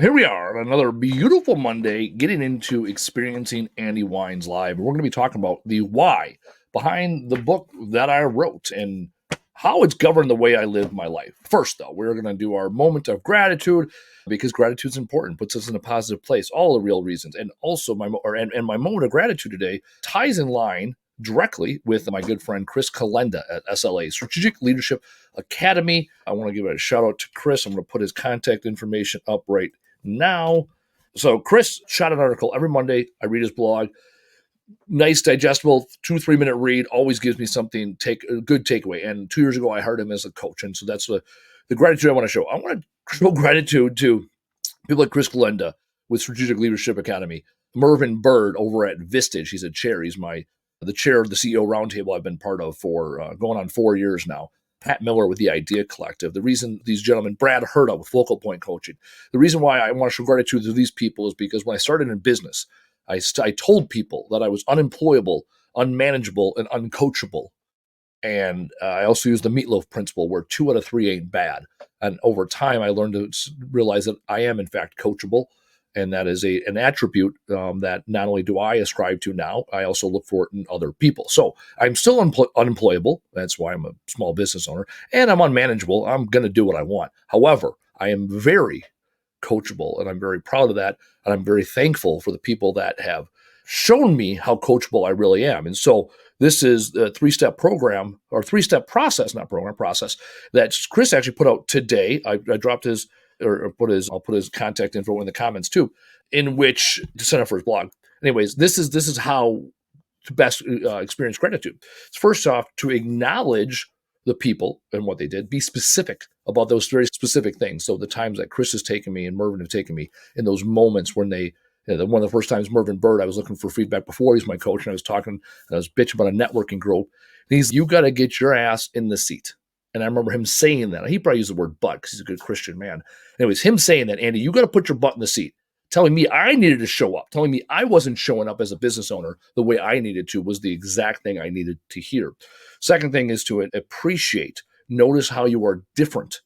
Here we are on another beautiful Monday, getting into experiencing Andy Wines live. We're going to be talking about the why behind the book that I wrote and how it's governed the way I live my life. First, though, we're going to do our moment of gratitude because gratitude is important, puts us in a positive place. All the real reasons, and also my moment of gratitude today ties in line directly with my good friend Chris Kalenda at SLA Strategic Leadership Academy. I want to give a shout out to Chris. I'm going to put his contact information up right now. So Chris shot an article every Monday. I read his blog. Nice, digestible, 2-3 minute read. Always gives me something a good takeaway. And 2 years ago, I hired him as a coach, and so that's the gratitude I want to show. I want to show gratitude to people like Chris Glenda with Strategic Leadership Academy, Mervyn Bird over at Vistage. He's a chair. He's the chair of the CEO roundtable I've been part of for going on 4 years now. Pat Miller with the Idea Collective. The reason these gentlemen, Brad Herta with Focal Point Coaching, the reason why I want to show gratitude to these people is because when I started in business, I told people that I was unemployable, unmanageable, and uncoachable. And I also used the meatloaf principle where 2 out of 3 ain't bad. And over time, I learned to realize that I am, in fact, coachable. And that is an attribute that not only do I ascribe to now, I also look for it in other people. So I'm still unemployable. That's why I'm a small business owner. And I'm unmanageable. I'm going to do what I want. However, I am very coachable, and I'm very proud of that. And I'm very thankful for the people that have shown me how coachable I really am. And so this is a 3-step program or 3-step process, not program, process that Chris actually put out today. I dropped his I'll put his contact info in the comments too, in which to sign up for his blog. Anyways, this is how to best experience gratitude. It's first off to acknowledge the people and what they did. Be specific about those very specific things. So the times that Chris has taken me and Mervyn have taken me in those moments when they, one of the first times Mervyn Bird, I was looking for feedback before he's my coach, and I was talking, and I was bitching about a networking group. And he's, you got to get your ass in the seat. And I remember him saying that. He probably used the word butt because he's a good Christian man. Anyways, him saying that, Andy, you got to put your butt in the seat. Telling me I needed to show up, telling me I wasn't showing up as a business owner the way I needed to was the exact thing I needed to hear. Second thing is to appreciate, notice how you are different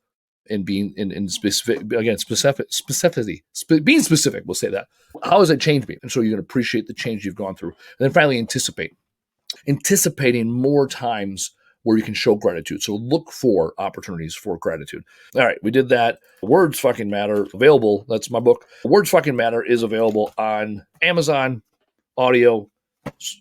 in being in specific, again, specificity, being specific, we'll say that. How has it changed me? And so you can appreciate the change you've gone through. And then finally, anticipating more times where you can show gratitude. So look for opportunities for gratitude. All right, we did that. Words Fucking Matter, available. That's my book. Words Fucking Matter is available on Amazon, audio,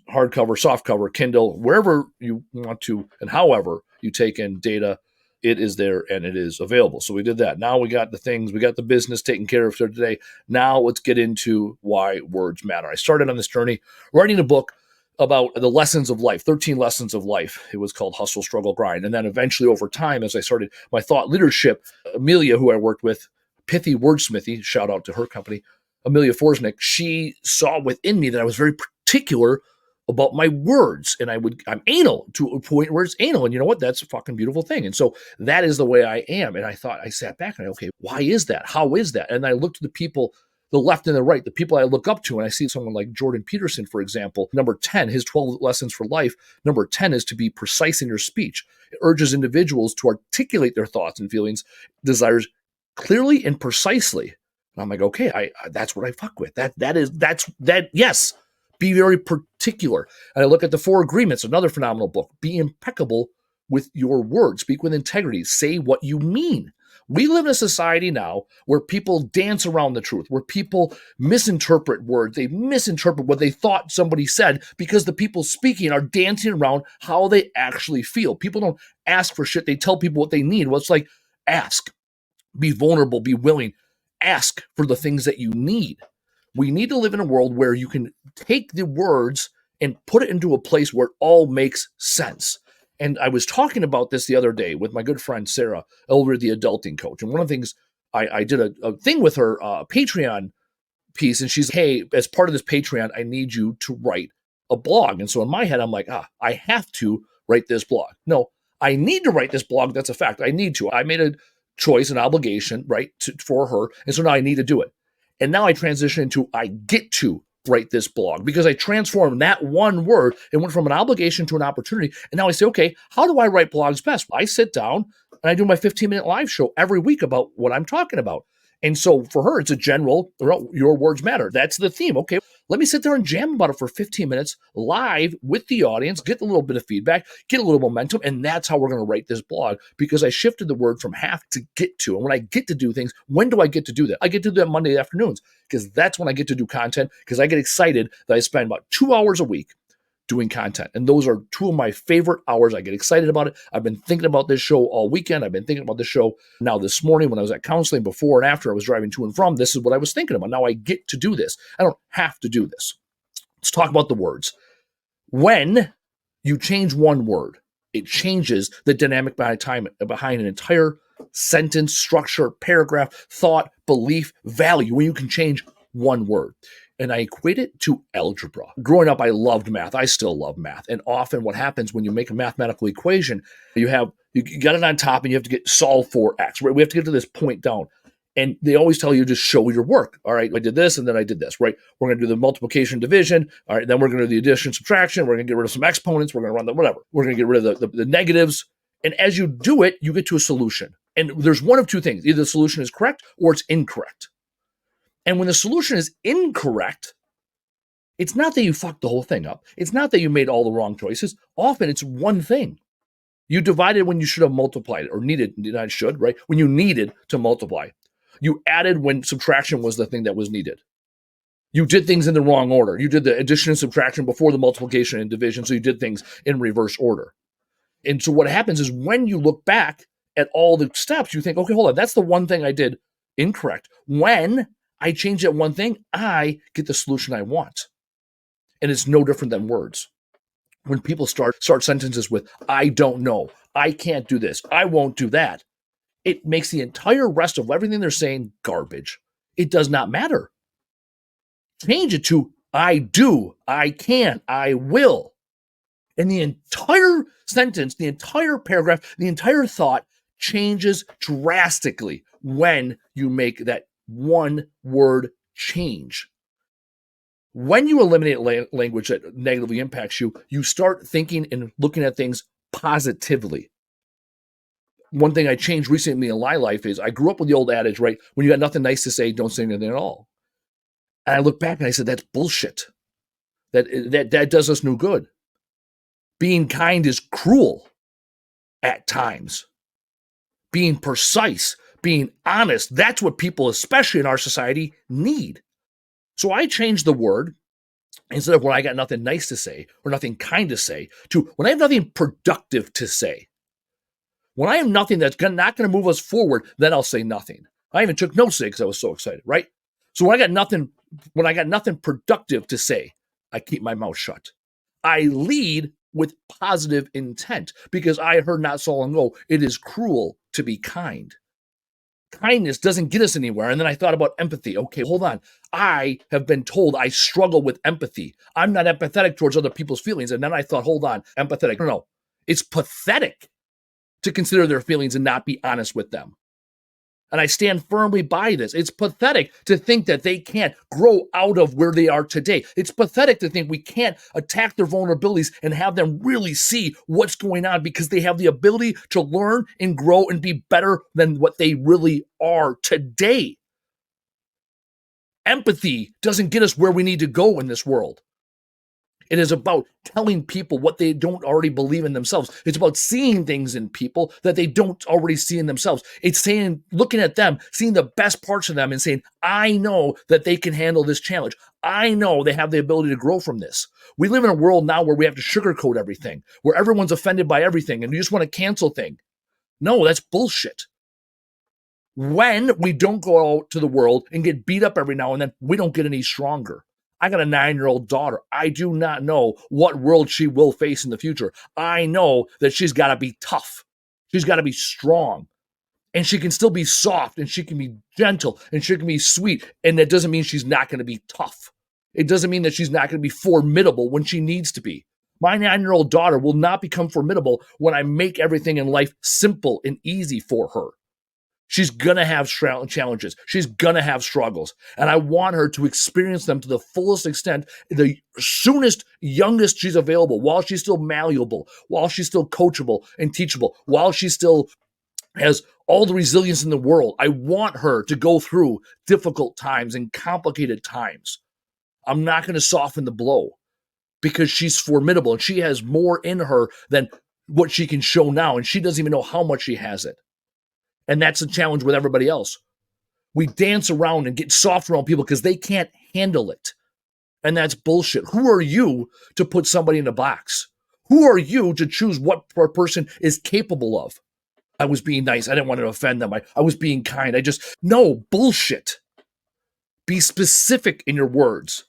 hardcover, softcover, Kindle, wherever you want to, and however you take in data, it is there and it is available. So we did that. Now we got the things, we got the business taken care of for today. Now let's get into why words matter. I started on this journey writing a book about the lessons of life, 13 lessons of life. It was called Hustle, Struggle, Grind. And then eventually over time, as I started my thought leadership, Amelia, who I worked with, Pithy Wordsmithy, shout out to her company, Amelia Forsnick, she saw within me that I was very particular about my words. And I'm anal to a point where it's anal. And you know what? That's a fucking beautiful thing. And so that is the way I am. And I sat back and okay, why is that? How is that? And I looked at the people, the left and the right, the people I look up to, and I see someone like Jordan Peterson, for example, number 10, his 12 lessons for life, number 10 is to be precise in your speech. It urges individuals to articulate their thoughts and feelings, desires clearly and precisely. And I'm like, okay, that's what I fuck with. Yes, be very particular. And I look at the 4 Agreements, another phenomenal book. Be impeccable with your words. Speak with integrity. Say what you mean. We live in a society now where people dance around the truth, where people misinterpret words. They misinterpret what they thought somebody said because the people speaking are dancing around how they actually feel. People don't ask for shit. They tell people what they need. Well, it's like, ask, be vulnerable, be willing, ask for the things that you need. We need to live in a world where you can take the words and put it into a place where it all makes sense. And I was talking about this the other day with my good friend Sarah Elder, the adulting coach. And one of the things I did a thing with her, a Patreon piece, and she's, hey, as part of this Patreon, I need you to write a blog. And so in my head, I'm like, I have to write this blog. No, I need to write this blog. That's a fact. I need to. I made a choice, an obligation, right, for her. And so now I need to do it. And now I transition into I get to write this blog because I transformed that one word and went from an obligation to an opportunity. And now I say, okay, how do I write blogs best? I sit down and I do my 15-minute live show every week about what I'm talking about. And so for her, it's a general, your words matter. That's the theme. Okay, let me sit there and jam about it for 15 minutes live with the audience, get a little bit of feedback, get a little momentum. And that's how we're going to write this blog, because I shifted the word from have to get to. And when I get to do things, when do I get to do that? I get to do that Monday afternoons, because that's when I get to do content, because I get excited that I spend about 2 hours a week doing content. And those are two of my favorite hours. I get excited about it. I've been thinking about this show all weekend. I've been thinking about this show now this morning when I was at counseling, before and after I was driving to and from. This is what I was thinking about. Now I get to do this. I don't have to do this. Let's talk about the words. When you change one word, it changes the dynamic behind an entire sentence, structure, paragraph, thought, belief, value, when you can change one word. And I equate it to algebra. Growing up, I loved math. I still love math. And often what happens when you make a mathematical equation, you got it on top and you have to solve for X, right? We have to get to this point down. And they always tell you to show your work. All right, I did this and then I did this, right? We're going to do the multiplication, division. All right, then we're going to do the addition, subtraction. We're going to get rid of some exponents. We're going to run the whatever. We're going to get rid of the negatives. And as you do it, you get to a solution. And there's one of two things. Either the solution is correct or it's incorrect. And when the solution is incorrect, it's not that you fucked the whole thing up. It's not that you made all the wrong choices. Often it's one thing. You divided when you should have multiplied or needed, not should, right? When you needed to multiply. You added when subtraction was the thing that was needed. You did things in the wrong order. You did the addition and subtraction before the multiplication and division, so you did things in reverse order. And so what happens is when you look back at all the steps, you think, okay, hold on, that's the one thing I did incorrect. When I change that one thing, I get the solution I want. And it's no different than words. When people start sentences with, I don't know, I can't do this, I won't do that, it makes the entire rest of everything they're saying garbage. It does not matter. Change it to, I do, I can, I will. And the entire sentence, the entire paragraph, the entire thought changes drastically when you make that one word change. When you eliminate language that negatively impacts you, you start thinking and looking at things positively. One thing I changed recently in my life is I grew up with the old adage, right? When you got nothing nice to say, don't say anything at all. And I look back and I said, that's bullshit. That does us no good. Being kind is cruel at times. Being precise, being honest, that's what people, especially in our society, need. So I changed the word, instead of when I got nothing nice to say or nothing kind to say, to when I have nothing productive to say. When I have nothing that's not going to move us forward, then I'll say nothing. I even took notes today because I was so excited, right? So when I got nothing productive to say, I keep my mouth shut. I lead with positive intent, because I heard not so long ago, it is cruel to be kind. Kindness doesn't get us anywhere. And then I thought about empathy. Okay, hold on. I have been told I struggle with empathy. I'm not empathetic towards other people's feelings. And then I thought, hold on, empathetic. No, it's pathetic to consider their feelings and not be honest with them. And I stand firmly by this. It's pathetic to think that they can't grow out of where they are today. It's pathetic to think we can't attack their vulnerabilities and have them really see what's going on, because they have the ability to learn and grow and be better than what they really are today. Empathy doesn't get us where we need to go in this world. It is about telling people what they don't already believe in themselves. It's about seeing things in people that they don't already see in themselves. It's saying, looking at them, seeing the best parts of them and saying, I know that they can handle this challenge. I know they have the ability to grow from this. We live in a world now where we have to sugarcoat everything, where everyone's offended by everything and you just want to cancel things. No, that's bullshit. When we don't go out to the world and get beat up every now and then, we don't get any stronger. I got a 9-year-old daughter. I do not know what world she will face in the future. I know that she's got to be tough. She's got to be strong. And she can still be soft, and she can be gentle, and she can be sweet. And that doesn't mean she's not going to be tough. It doesn't mean that she's not going to be formidable when she needs to be. My 9-year-old daughter will not become formidable when I make everything in life simple and easy for her. She's going to have challenges. She's going to have struggles. And I want her to experience them to the fullest extent, the soonest, youngest she's available, while she's still malleable, while she's still coachable and teachable, while she's still has all the resilience in the world. I want her to go through difficult times and complicated times. I'm not going to soften the blow because she's formidable and she has more in her than what she can show now. And she doesn't even know how much she has it. And that's the challenge with everybody else. We dance around and get soft around people because they can't handle it. And that's bullshit. Who are you to put somebody in a box? Who are you to choose what a person is capable of? I was being nice. I didn't want to offend them. I was being kind. No, bullshit. Be specific in your words.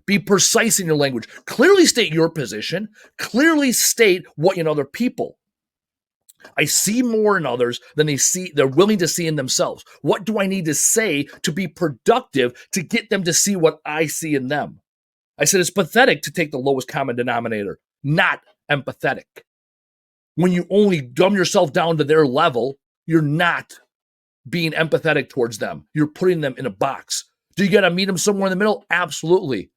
Be precise in your language. Clearly state your position. Clearly state what in other people. I see more in others than they're willing to see in themselves. What do I need to say to be productive to get them to see what I see in them? I said it's pathetic to take the lowest common denominator, not empathetic. When you only dumb yourself down to their level, you're not being empathetic towards them. You're putting them in a box. Do you got to meet them somewhere in the middle? Absolutely.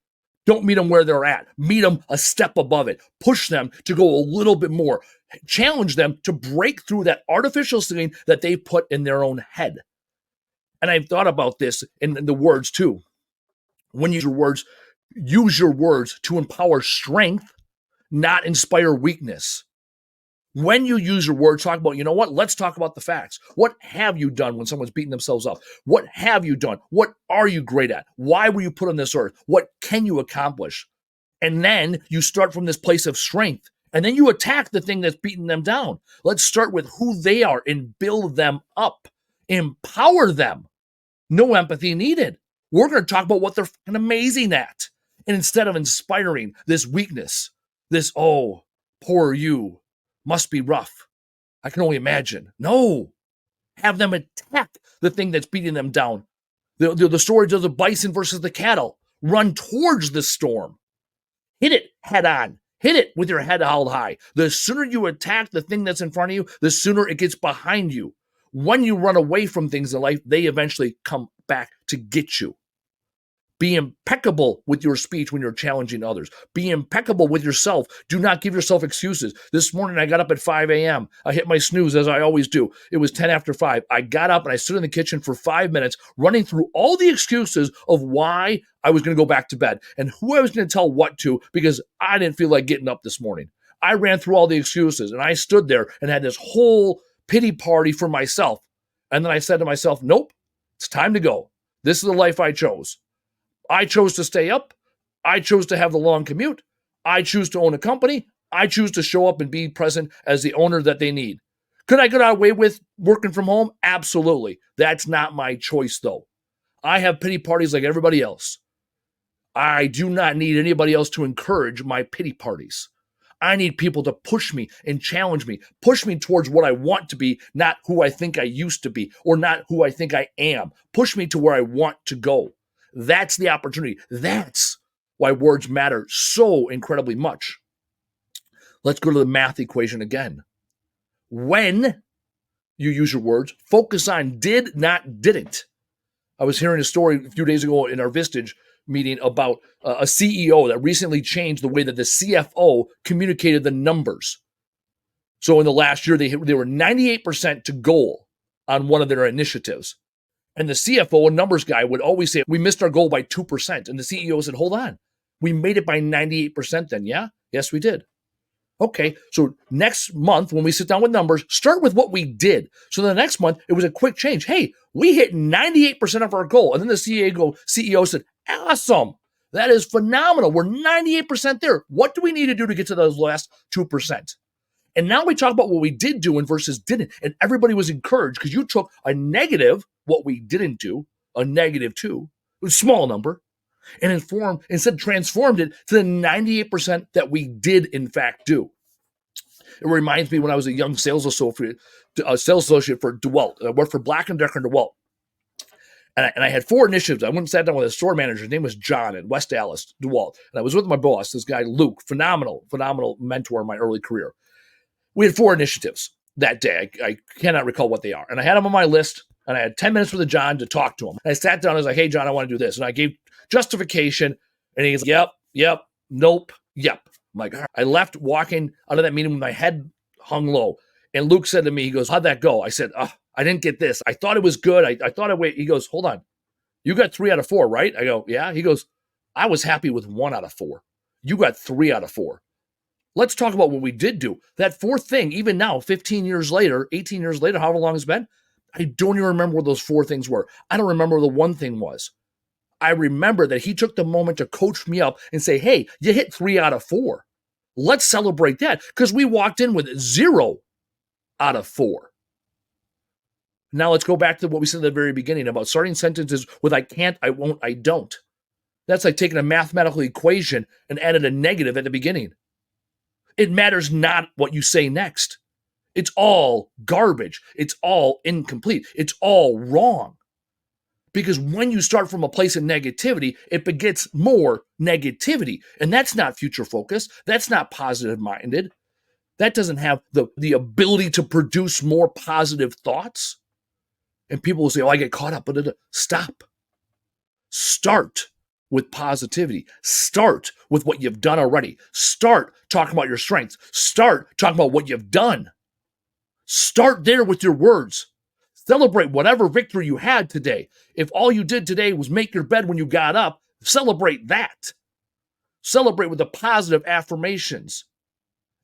Don't meet them where they're at. Meet them a step above it. Push them to go a little bit more. Challenge them to break through that artificial ceiling that they put in their own head. And I've thought about this in the words too. When you use your words to empower strength, not inspire weakness. When you use your words, talk about, you know what? Let's talk about the facts. What have you done when someone's beating themselves up? What have you done? What are you great at? Why were you put on this earth? What can you accomplish? And then you start from this place of strength. And then you attack the thing that's beating them down. Let's start with who they are and build them up. Empower them. No empathy needed. We're going to talk about what they're fucking amazing at. And instead of inspiring this weakness, this, oh, poor you, must be rough. I can only imagine. No. Have them attack the thing that's beating them down. The story of the bison versus the cattle. Run towards the storm. Hit it head on. Hit it with your head held high. The sooner you attack the thing that's in front of you, the sooner it gets behind you. When you run away from things in life, they eventually come back to get you. Be impeccable with your speech when you're challenging others. Be impeccable with yourself. Do not give yourself excuses. This morning, I got up at 5 a.m. I hit my snooze, as I always do. It was 10 after 5. I got up and I stood in the kitchen for 5 minutes, running through all the excuses of why I was going to go back to bed and who I was going to tell what to, because I didn't feel like getting up this morning. I ran through all the excuses and I stood there and had this whole pity party for myself. And then I said to myself, nope, it's time to go. This is the life I chose. I chose to stay up. I chose to have the long commute. I choose to own a company. I choose to show up and be present as the owner that they need. Could I get away with working from home? Absolutely. That's not my choice, though. I have pity parties like everybody else. I do not need anybody else to encourage my pity parties. I need people to push me and challenge me, push me towards what I want to be, not who I think I used to be, or not who I think I am. Push me to where I want to go. That's the opportunity. That's why words matter so incredibly much. Let's go to the math equation again. When you use your words, focus on did, not didn't. I was hearing a story a few days ago in our Vistage meeting about a CEO that recently changed the way that the CFO communicated the numbers. So in the last year, they were 98% to goal on one of their initiatives. And the CFO, a numbers guy, would always say, we missed our goal by 2%. And the CEO said, hold on. We made it by 98% then, yeah? Yes, we did. Okay, so next month when we sit down with numbers, start with what we did. So the next month, it was a quick change. Hey, we hit 98% of our goal. And then the CEO said, awesome. That is phenomenal. We're 98% there. What do we need to do to get to those last 2%? And now we talk about what we did do and versus didn't. And everybody was encouraged because you took a negative, what we didn't do, a -2, a small number, and instead transformed it to the 98% that we did in fact do. It reminds me when I was a young sales associate for DeWalt. I worked for Black & Decker and DeWalt. And I had 4 initiatives. I went and sat down with a store manager. His name was John in West Dallas, DeWalt. And I was with my boss, this guy, Luke, phenomenal mentor in my early career. We had 4 initiatives that day. I cannot recall what they are. And I had them on my list, and I had 10 minutes with John to talk to him. And I sat down and I was like, hey, John, I want to do this. And I gave justification, and he's like, yep, nope, yep. I'm like, all right. I left walking out of that meeting with my head hung low. And Luke said to me, he goes, how'd that go? I said, I didn't get this. I thought it was good. I thought it wait. He goes, hold on. You got 3 out of 4, right? I go, yeah. He goes, I was happy with 1 out of 4. You got 3 out of 4. Let's talk about what we did do. That fourth thing, even now, 15 years later, 18 years later, however long it's been, I don't even remember what those 4 things were. I don't remember what the one thing was. I remember that he took the moment to coach me up and say, hey, you hit 3 out of 4. Let's celebrate that, because we walked in with 0 out of 4. Now let's go back to what we said at the very beginning about starting sentences with I can't, I won't, I don't. That's like taking a mathematical equation and added a negative at the beginning. It matters not what you say next. It's all garbage. It's all incomplete. It's all wrong. Because when you start from a place of negativity, it begets more negativity. And that's not future focused. That's not positive minded. That doesn't have the ability to produce more positive thoughts. And people will say, oh, I get caught up. But stop. Start with positivity. Start with what you've done already. Start talking about your strengths. Start talking about what you've done. Start there with your words. Celebrate whatever victory you had today. If all you did today was make your bed when you got up, celebrate that. Celebrate with the positive affirmations.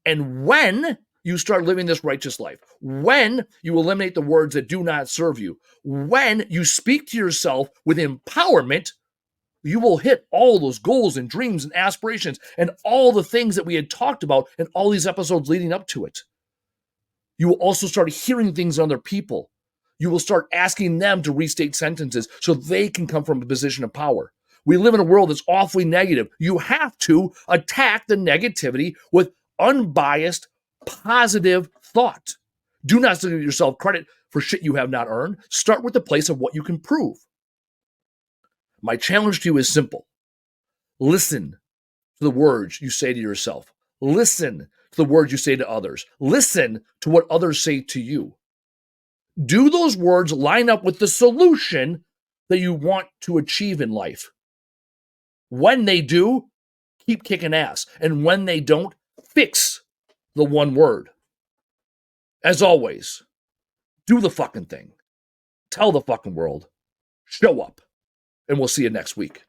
And when you start living this righteous life, when you eliminate the words that do not serve you, when you speak to yourself with empowerment, you will hit all those goals and dreams and aspirations and all the things that we had talked about in all these episodes leading up to it. You will also start hearing things on other people. You will start asking them to restate sentences so they can come from a position of power. We live in a world that's awfully negative. You have to attack the negativity with unbiased, positive thought. Do not give yourself credit for shit you have not earned. Start with the place of what you can prove. My challenge to you is simple. Listen to the words you say to yourself. Listen to the words you say to others. Listen to what others say to you. Do those words line up with the solution that you want to achieve in life? When they do, keep kicking ass. And when they don't, fix the one word. As always, do the fucking thing. Tell the fucking world. Show up. And we'll see you next week.